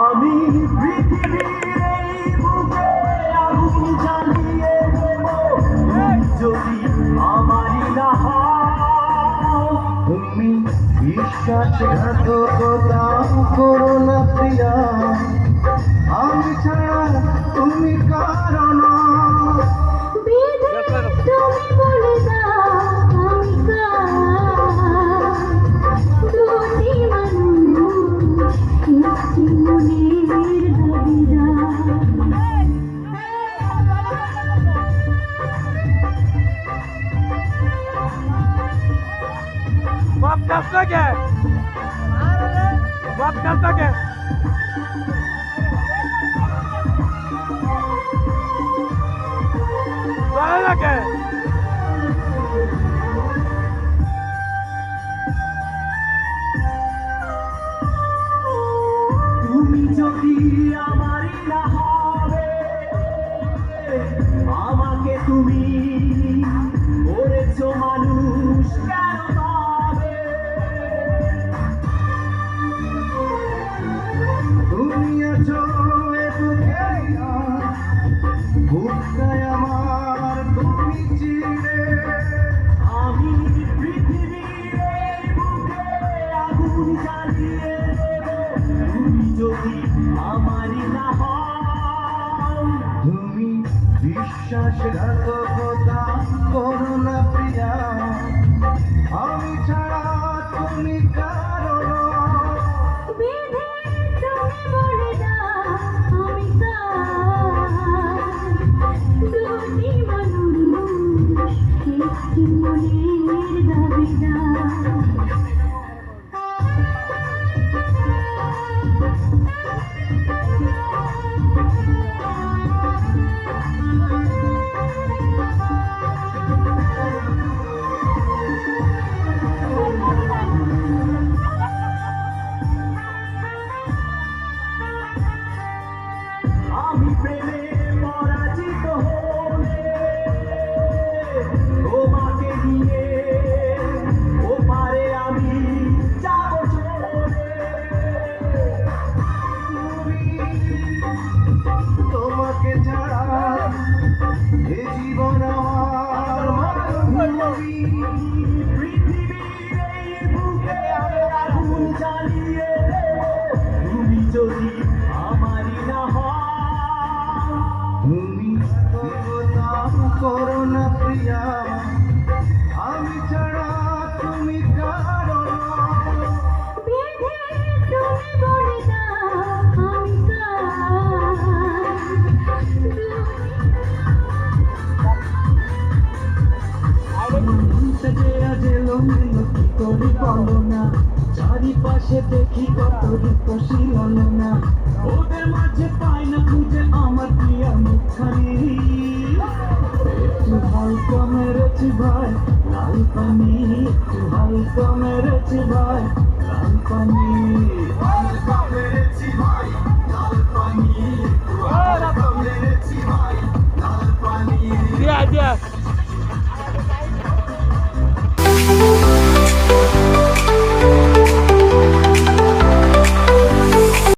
আমি পৃথিবীর এই বুকে আগুন জ্বালিয়ে দেব যদি আমারই না হও। তুমি বিশ্বাসঘাতকতা করো না প্রিয়া, আমি ছাড়া তুমি কারণ। তুমি বলে দাও আমি কার, দুটি মানুষ একটি মনের দাবিদার। बाप कसला क्या बाप कसला क्या बोला क्या তুমি যদি আমারই না হবে, আমাকে তুমি করেছো মানুষ কেন পাবে? তুমি আছো এ বুকে, বুকটায় আমার তুমি চিরে। আমি পৃথিবীর এই বুকে আগুন জ্বালিয়ে দেব তুমি যদি আমারই না হও। তুমি বিশ্বাসঘাতকতা করো না প্রিয়া, আমি ছাড়া তুমি কারণ। তুমি বলে দাও আমি কার, দুটি মানুষ একটি মনের দাবিদার। আমি প্রেমে পরাজিত হলে তোমাকে নিয়ে ওপারে আমি যাব চলে। তোমাকে ছাড়া এ জীবন আমার মরুভূমি। পৃথিবীর এই বুকে আগুন জ্বালিয়ে দেব তুমি যদি আমারই না হও। তুমি দেবতা করো না প্রিয়া, আমি ছাড়া তুমি কারণ। তুমি বলে দাও আমি চারিপাশে দেখি কত রূপশীল না, ওদের মাঝে পাই না খুঁজে আমার প্রিয়া মুখখানি। একটু হালকা মেরেছি ভাই লাল পানি, একটু হালকা মেরেছি ভাই লাল